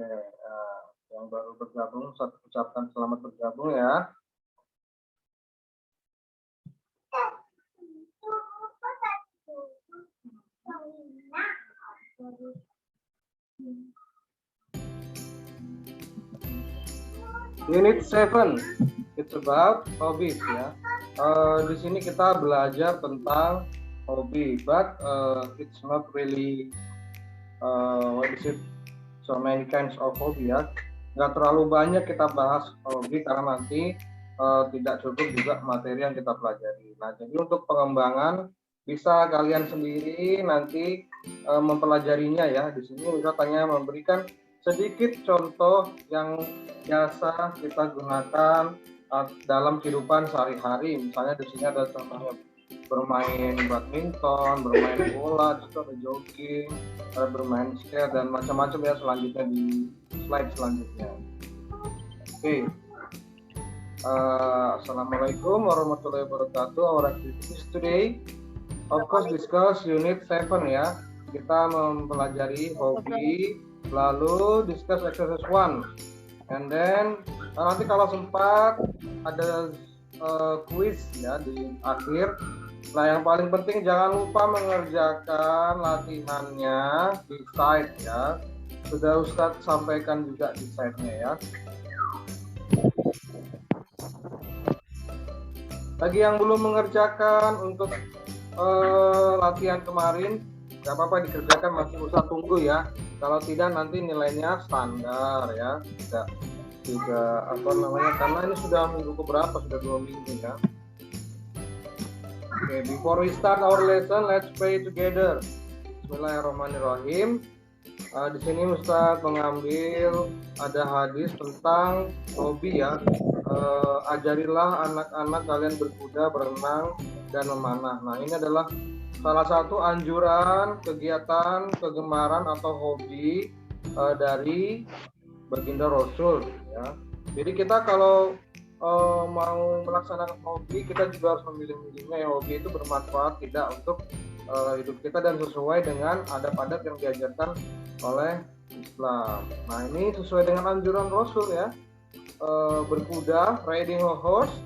Oke, yang baru bergabung, saya ucapkan selamat bergabung ya. Unit 7, it's about hobbies ya. Di sini kita belajar tentang hobi, but it's not really what is it? So many kinds of hobby ya. Nggak terlalu banyak kita bahas hobi karena nanti tidak cukup juga materi yang kita pelajari. Nah, jadi untuk pengembangan bisa kalian sendiri nanti mempelajarinya ya. Di sini Ustaz hanya memberikan sedikit contoh yang biasa kita gunakan dalam kehidupan sehari-hari. Misalnya di sini ada contohnya bermain badminton, bermain bola, di situ ada jogging, bermain skate dan macam-macam ya selanjutnya di slide selanjutnya. Oke. Assalamualaikum warahmatullahi wabarakatuh. Our activities today, of course, discuss unit 7 ya. Kita mempelajari hobi, lalu discuss exercise 1. And then nanti kalau sempat ada quiz ya di akhir. Nah, yang paling penting jangan lupa mengerjakan latihannya di site ya. Sudah Ustadz sampaikan juga di site-nya ya. Bagi yang belum mengerjakan untuk latihan kemarin, nggak apa-apa dikerjakan, masih usah tunggu ya. Kalau tidak nanti nilainya standar ya. Tidak apa namanya, karena ini sudah minggu keberapa, sudah 2 minggu ya. Okay, before we start our lesson, let's pray together. Bismillahirrahmanirrahim. Di sini Ustaz mengambil ada hadis tentang hobi ya. Ajarilah anak-anak kalian berkuda, berenang, dan memanah. Nah, ini adalah salah satu anjuran, kegiatan, kegemaran atau hobi dari baginda Rasul ya. Jadi kita kalau mau melaksanakan hobi, kita juga harus memilih-milihnya ya. Hobi itu bermanfaat tidak untuk hidup kita dan sesuai dengan adab-adab yang diajarkan oleh Islam. Nah, ini sesuai dengan anjuran Rasul ya. Berkuda, riding a horse,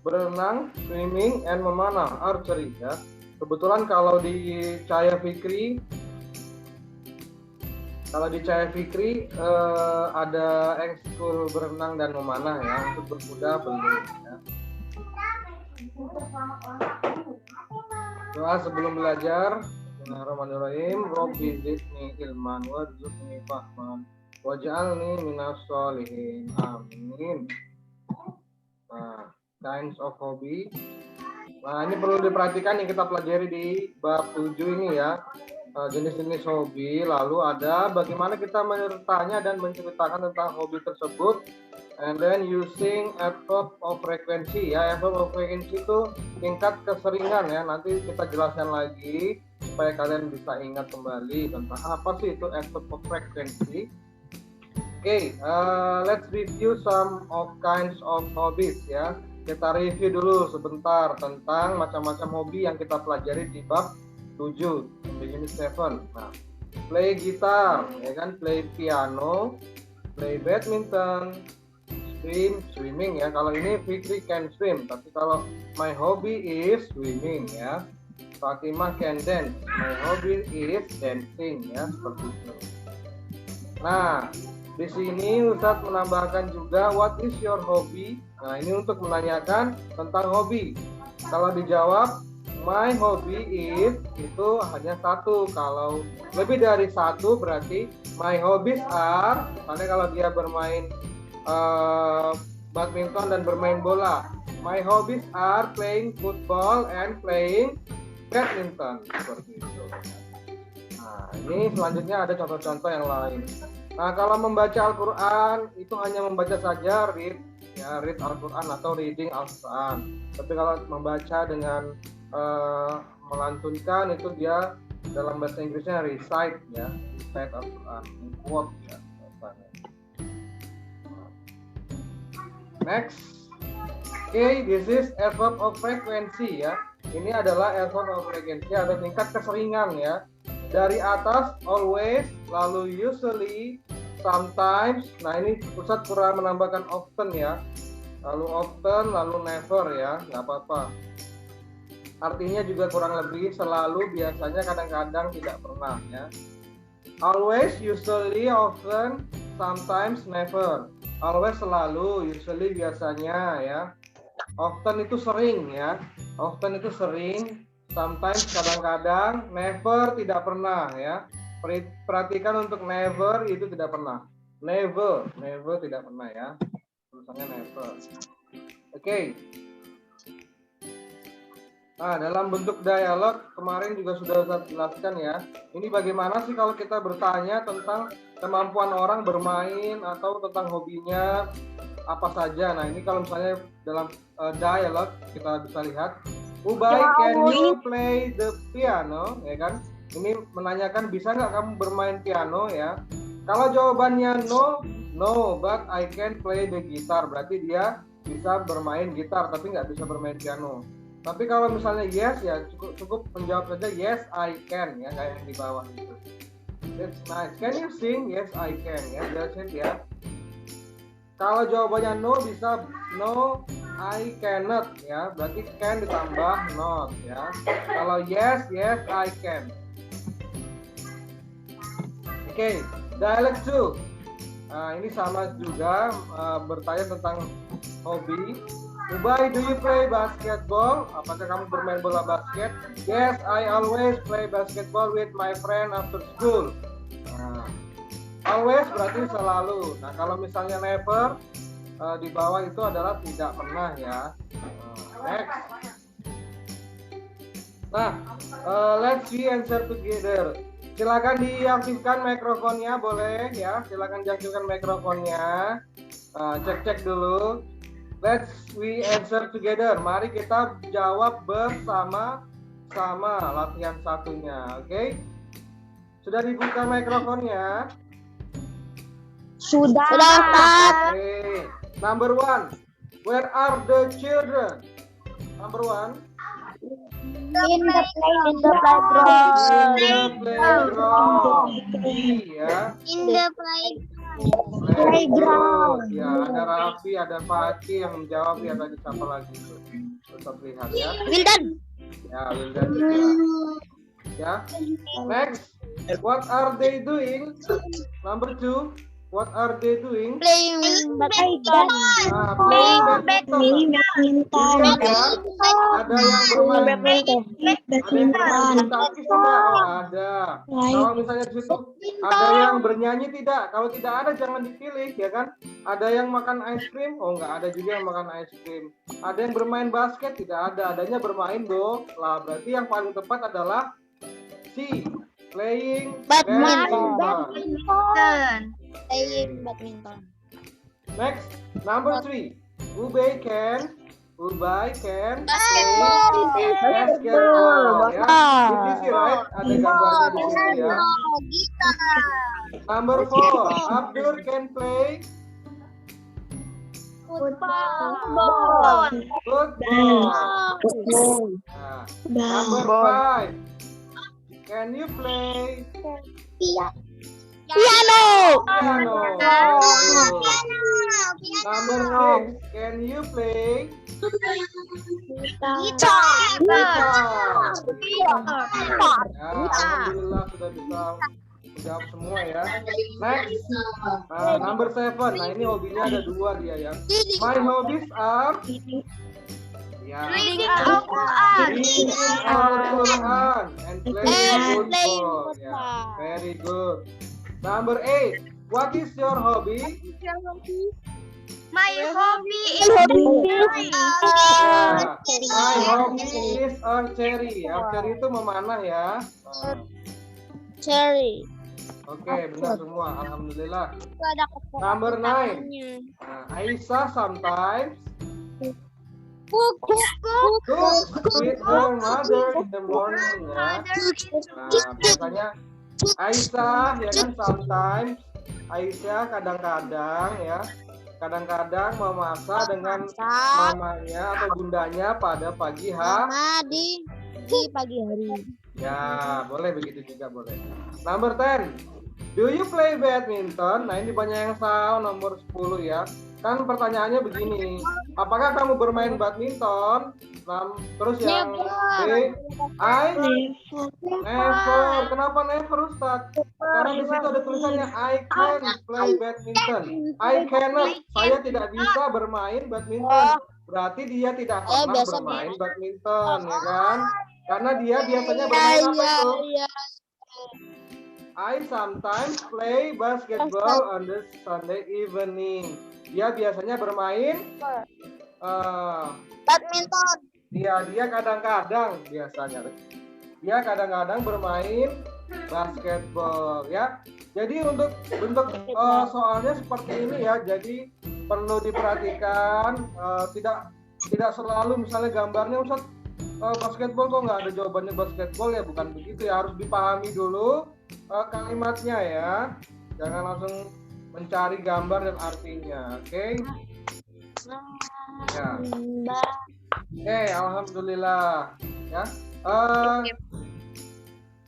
berenang, swimming, and memanah, archery ya. Kebetulan kalau di Cahaya Fikri ada ekskul berenang dan memanah ya. Untuk berkuda belum ya. Doa sebelum belajar. Bismillahirrahmanirrahim. Rabbi zidni ilman warzuqni fahman waj'alni minas sholihin. Amin. Nah, kinds of hobby. Nah, ini perlu diperhatikan yang kita pelajari di bab 7 ini ya. Jenis-jenis hobi, lalu ada bagaimana kita menyertanya dan menceritakan tentang hobi tersebut, and then using effort of frequency ya. Effort of frequency itu tingkat keseringan ya, nanti kita jelaskan lagi supaya kalian bisa ingat kembali tentang apa sih itu effort of frequency. Okay, let's review some of kinds of hobbies ya. Kita review dulu sebentar tentang macam-macam hobi yang kita pelajari di bab 7 di unit 7. Nah, play gitar, ya kan, play piano, play badminton, swimming ya. Kalau ini Fikri can swim, tapi kalau my hobby is swimming ya. Fatimah can dance, my hobby is dancing ya, seperti itu. Nah, di sini Ustadz menambahkan juga what is your hobby? Nah, ini untuk menanyakan tentang hobi. Kalau dijawab my hobby is, itu hanya satu. Kalau lebih dari satu berarti my hobbies are, misalnya kalau dia bermain badminton dan bermain bola, my hobbies are playing football and playing badminton, seperti itu. Nah, ini selanjutnya ada contoh-contoh yang lain. Nah, kalau membaca Al-Quran itu hanya membaca saja, read Al-Quran atau reading Al-Quran. Tapi kalau membaca dengan melantunkan itu dia dalam bahasa Inggrisnya recite ya, recite Al-Quran, quote ya. Next, okay, this is effort of frequency ya. Ini adalah effort of frequency, ada tingkat keseringan ya. Dari atas always, lalu usually, sometimes. Nah ini Ustadz kurang menambahkan often ya. Lalu often, lalu never ya, nggak apa-apa. Artinya juga kurang lebih selalu, biasanya, kadang-kadang, tidak pernah ya. Always, usually, often, sometimes, never. Always selalu, usually biasanya ya. Often itu sering ya. Often itu sering, sometimes kadang-kadang, never tidak pernah ya. Perhatikan untuk never itu tidak pernah. Never tidak pernah ya. Tulisannya never. Oke. Nah, dalam bentuk dialog kemarin juga sudah saya jelaskan ya. Ini bagaimana sih kalau kita bertanya tentang kemampuan orang bermain atau tentang hobinya apa saja. Nah, ini kalau misalnya dalam dialog kita bisa lihat, Ubay, can you play the piano? Ya kan? Ini menanyakan bisa nggak kamu bermain piano ya. Kalau jawabannya no, but I can play the guitar. Berarti dia bisa bermain gitar tapi nggak bisa bermain piano. Tapi kalau misalnya yes ya cukup menjawab saja yes I can ya, kayak yang di bawah itu. That's nice. Can you sing? Yes I can ya. That's it ya. Kalau jawabannya no bisa no I cannot ya. Berarti can ditambah not ya. Kalau yes I can. Oke, dialect 2. Nah, ini sama juga bertanya tentang hobi. Ubay, do you play basketball? Apakah kamu bermain bola basket? Yes, I always play basketball with my friend after school. Nah, always berarti selalu. Nah, kalau misalnya never di bawah itu adalah tidak pernah ya. Next. Nah, let's see answer together. Silakan diaktifkan mikrofonnya, boleh ya. Silakan diaktifkan mikrofonnya. Cek dulu. Let's we answer together. Mari kita jawab bersama-sama latihan satunya, oke? Sudah dibuka mikrofonnya? Sudah. Oke. Number 1. Where are the children? Number 1. In the playground. Ya. In the Playground. Ya, ada Raffi, ada Fakih yang menjawab ya, tadi siapa lagi itu? Tetap lihat ya. Wildan. Ya, Wildan juga. Ya. Next. What are they doing? Number 2. What are they doing? Playing badminton. Playing badminton. Ada yang bermain tangkis tidak? Oh, ada. Kalau misalnya di situ ada yang bernyanyi tidak? Kalau tidak ada jangan dipilih ya kan? Ada yang makan es krim? Oh, enggak ada juga yang makan es krim. Ada yang bermain basket? Tidak ada. Adanya bermain do. Lah berarti yang paling tepat adalah C. Playing badminton. Playing badminton. Next, number 3. Ubay can play basketball. Ya. Di sisi right, ada gambarnya di sini ya. Number 4. Abdur can play Football. Nah, number 5. Can you play Piano. Number 6. Can you play Guitar. Ya, alhamdulillah sudah bisa menjawab semua ya. Next, number 7. Nah ini hobinya ada 2 dia ya. My hobbies are Reading Al-Quran. and playing football. Ya, very good. Number 8. What is your hobby? My hobby is My hobby is archery. Archery itu memanah ya. cherry. Oke, benar semua. Alhamdulillah. Number 9. Aisyah sometimes Cook. with her mother in the morning ya. Nah, biasanya Aisyah ya kan sometimes. Aisyah kadang-kadang ya. Kadang-kadang memasak dengan mamanya atau bundanya pada pagi hari. Di pagi hari. Ya, boleh begitu juga boleh. Number 10. Do you play badminton? Nah, ini banyak yang salah nomor 10 ya. Kan pertanyaannya begini. Apakah kamu bermain badminton? Terus yang B, I never. Kenapa never, Ustaz? Karena di situ ada tulisannya I can play badminton. I cannot. Saya tidak bisa bermain badminton. Berarti dia tidak pernah bermain badminton, ya kan? Karena dia biasanya bermain apa itu? I sometimes play basketball on the Sunday evening. Dia biasanya bermain badminton. Dia kadang-kadang biasanya. Dia kadang-kadang bermain basketball ya. Jadi untuk soalnya seperti ini ya. Jadi perlu diperhatikan tidak selalu misalnya gambarnya Ustaz basketball kok nggak ada jawabannya basketball ya, bukan begitu ya, harus dipahami dulu kalimatnya ya, jangan langsung mencari gambar dan artinya. Oke. Ya. Oke, alhamdulillah ya.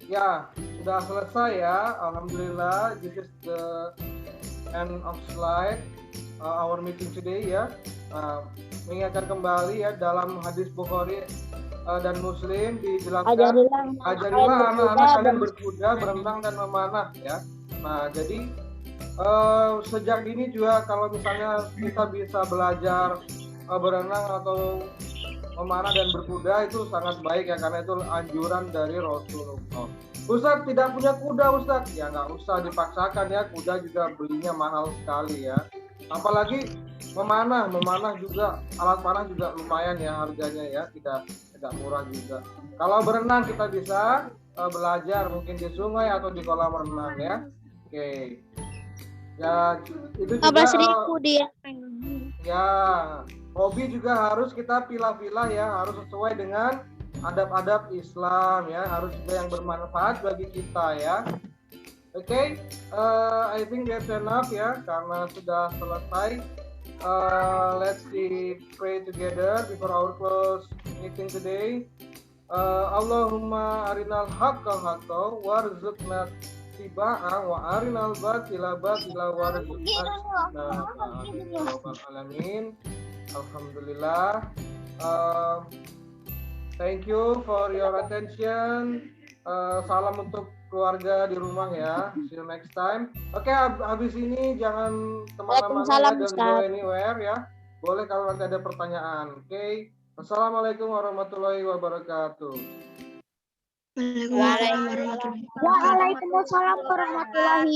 Ya sudah selesai ya, alhamdulillah. This is the end of slide our meeting today ya. Mengingatkan kembali ya, dalam hadis Bukhari dan Muslim dijelaskan ajarilah anak-anak kalian berkuda, berenang dan memanah ya. Nah, jadi sejak dini juga kalau misalnya kita bisa belajar berenang atau memanah dan berkuda itu sangat baik ya, karena itu anjuran dari Rasulullah. Ustadz tidak punya kuda Ustadz, ya nggak usah dipaksakan ya, kuda juga belinya mahal sekali ya. Apalagi memanah juga, alat panah juga lumayan ya harganya ya, tidak murah juga. Kalau berenang kita bisa belajar mungkin di sungai atau di kolam renang ya. Oke. Ya itu juga 15.000 dia. Ya, hobi juga harus kita pilah-pilah ya, harus sesuai dengan adab-adab Islam ya, harus juga yang bermanfaat bagi kita ya. Oke, I think that's enough ya, karena sudah selesai. Let's pray together before our close meeting today. Allahumma arinal haqqa haqqa warzuqna tibaa wa arinal batila batila warzuqna alamin. Alhamdulillah. Thank you for your attention. Salam untuk keluarga di rumah ya. See you next time. Oke, habis ini jangan kemana-mana ya, dan go anywhere ya. Boleh kalau nanti ada pertanyaan. Oke. Assalamualaikum warahmatullahi wabarakatuh. Waalaikumsalam warahmatullahi